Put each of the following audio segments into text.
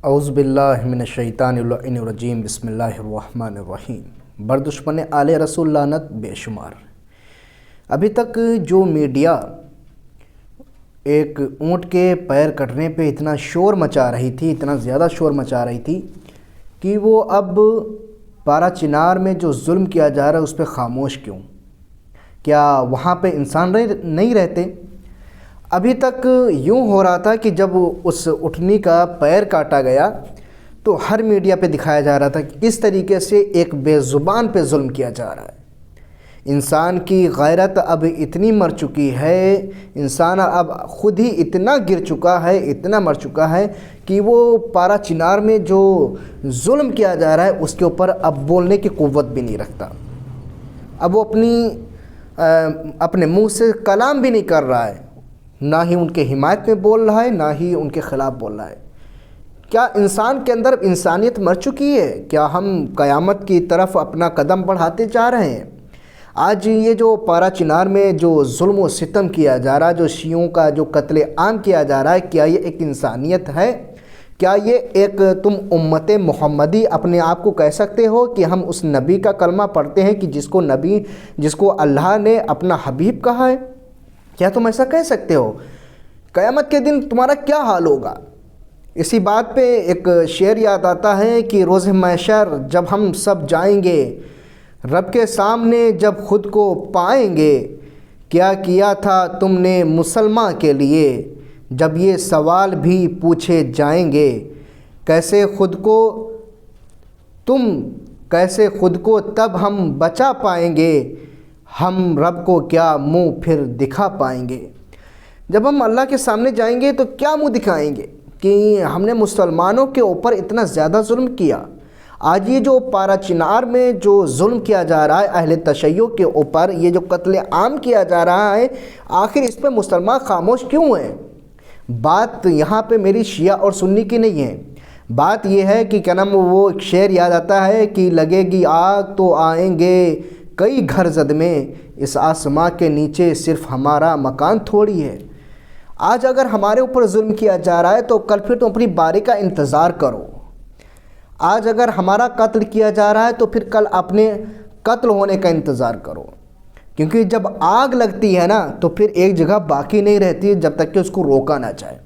اعوذ باللہ من الشیطان اللعین الرجیم بسم اللہ الرحمن الرحیم۔ بر دشمن آل رسول لعنت بے شمار۔ ابھی تک جو میڈیا ایک اونٹ کے پیر کٹنے پہ اتنا شور مچا رہی تھی، اتنا زیادہ شور مچا رہی تھی کہ وہ اب پارا چنار میں جو ظلم کیا جا رہا ہے اس پہ خاموش کیوں؟ کیا وہاں پہ انسان نہیں رہتے؟ ابھی تک یوں ہو رہا تھا کہ جب اس اٹھنی کا پیر کاٹا گیا تو ہر میڈیا پہ دکھایا جا رہا تھا کہ کس طریقے سے ایک بے زبان پہ ظلم کیا جا رہا ہے۔ انسان کی غیرت اب اتنی مر چکی ہے، انسان اب خود ہی اتنا گر چکا ہے، اتنا مر چکا ہے کہ وہ پارا چنار میں جو ظلم کیا جا رہا ہے اس کے اوپر اب بولنے کی قوت بھی نہیں رکھتا۔ اب وہ اپنے منہ سے کلام بھی نہیں کر رہا ہے، نہ ہی ان کے حمایت میں بول رہا ہے، نہ ہی ان کے خلاف بول رہا ہے۔ کیا انسان کے اندر انسانیت مر چکی ہے؟ کیا ہم قیامت کی طرف اپنا قدم بڑھاتے جا رہے ہیں؟ آج یہ جو پارا چنار میں جو ظلم و ستم کیا جا رہا ہے، جو شیعوں کا جو قتل عام کیا جا رہا ہے، کیا یہ ایک انسانیت ہے؟ کیا یہ ایک تم امت محمدی اپنے آپ کو کہہ سکتے ہو کہ ہم اس نبی کا کلمہ پڑھتے ہیں کہ جس کو اللہ نے اپنا حبیب کہا ہے؟ کیا تم ایسا کہہ سکتے ہو؟ قیامت کے دن تمہارا کیا حال ہوگا؟ اسی بات پہ ایک شعر یاد آتا ہے کہ روز محشر جب ہم سب جائیں گے رب کے سامنے، جب خود کو پائیں گے، کیا کیا تھا تم نے مسلمان کے لیے؟ جب یہ سوال بھی پوچھے جائیں گے، کیسے خود کو تب ہم بچا پائیں گے، ہم رب کو کیا منہ پھر دکھا پائیں گے؟ جب ہم اللہ کے سامنے جائیں گے تو کیا منہ دکھائیں گے کہ ہم نے مسلمانوں کے اوپر اتنا زیادہ ظلم کیا؟ آج یہ جو پارا چنار میں جو ظلم کیا جا رہا ہے اہل تشیع کے اوپر، یہ جو قتل عام کیا جا رہا ہے، آخر اس پہ مسلمان خاموش کیوں ہیں؟ بات یہاں پہ میری شیعہ اور سنی کی نہیں ہے، بات یہ ہے کہ کیا نام وہ ایک شعر یاد آتا ہے کہ لگے گی آگ تو آئیں گے کئی گھر زد میں، اس آسماں کے نیچے صرف ہمارا مکان تھوڑی ہے۔ آج اگر ہمارے اوپر ظلم کیا جا رہا ہے تو کل پھر تم اپنی باری کا انتظار کرو۔ آج اگر ہمارا قتل کیا جا رہا ہے تو پھر کل اپنے قتل ہونے کا انتظار کرو، کیونکہ جب آگ لگتی ہے نا تو پھر ایک جگہ باقی نہیں رہتی جب تک کہ اس کو روکا نہ جائے۔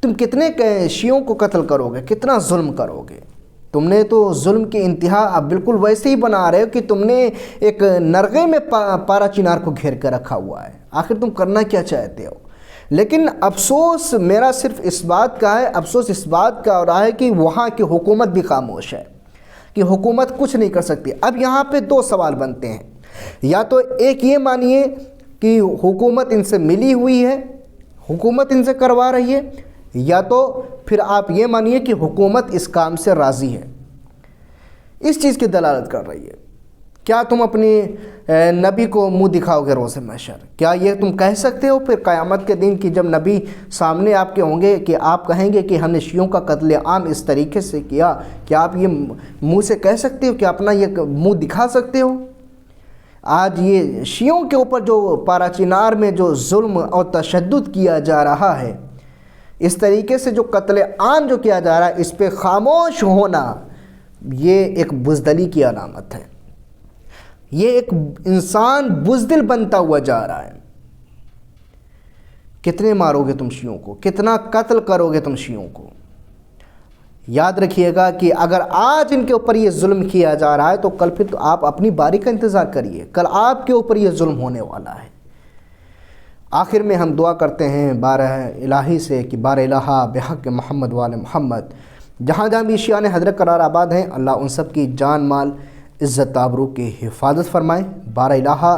تم کتنے شیعوں کو قتل کرو گے، کتنا ظلم کرو گے؟ تم نے تو ظلم کی انتہا اب بالکل ویسے ہی بنا رہے ہو کہ تم نے ایک نرغے میں پارا چنار کو گھیر کر رکھا ہوا ہے۔ آخر تم کرنا کیا چاہتے ہو؟ لیکن افسوس میرا صرف اس بات کا ہے، افسوس اس بات کا ہو رہا ہے کہ وہاں کی حکومت بھی خاموش ہے، کہ حکومت کچھ نہیں کر سکتی۔ اب یہاں پہ دو سوال بنتے ہیں، یا تو ایک یہ مانیے کہ حکومت ان سے ملی ہوئی ہے، حکومت ان سے کروا رہی ہے، یا تو پھر آپ یہ مانیے کہ حکومت اس کام سے راضی ہے، اس چیز کی دلالت کر رہی ہے۔ کیا تم اپنی نبی کو منہ دکھاؤ گے روز محشر؟ کیا یہ تم کہہ سکتے ہو پھر قیامت کے دن کہ جب نبی سامنے آپ کے ہوں گے کہ آپ کہیں گے کہ ہم نے شیعوں کا قتل عام اس طریقے سے کیا؟ کیا آپ یہ منہ سے کہہ سکتے ہو کہ اپنا یہ منہ دکھا سکتے ہو؟ آج یہ شیعوں کے اوپر جو پارا چنار میں جو ظلم اور تشدد کیا جا رہا ہے، اس طریقے سے جو قتل عام جو کیا جا رہا ہے، اس پہ خاموش ہونا یہ ایک بزدلی کی علامت ہے۔ یہ ایک انسان بزدل بنتا ہوا جا رہا ہے۔ کتنے مارو گے تم شیعوں کو؟ کتنا قتل کرو گے تم شیعوں کو؟ یاد رکھیے گا کہ اگر آج ان کے اوپر یہ ظلم کیا جا رہا ہے تو کل پھر تو آپ اپنی باری کا انتظار کریے، کل آپ کے اوپر یہ ظلم ہونے والا ہے۔ آخر میں ہم دعا کرتے ہیں بارہ الہی سے کہ بارہ الہ بحق محمد وآل محمد، جہاں جہاں بھی شیعہ حضرت قرار آباد ہیں، اللہ ان سب کی جان مال عزت آبرو کی حفاظت فرمائے۔ بارہ الہ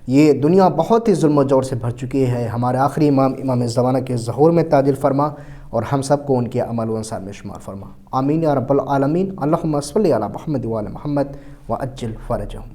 یہ دنیا بہت ہی ظلم و جور سے بھر چکی ہے، ہمارے آخری امام زمانہ کے ظہور میں تعجل فرما اور ہم سب کو ان کے عمل و انصار میں شمار فرما۔ آمین یا رب العالمین۔ اللہم صلی علی محمد وآل محمد وعجل فرجہم۔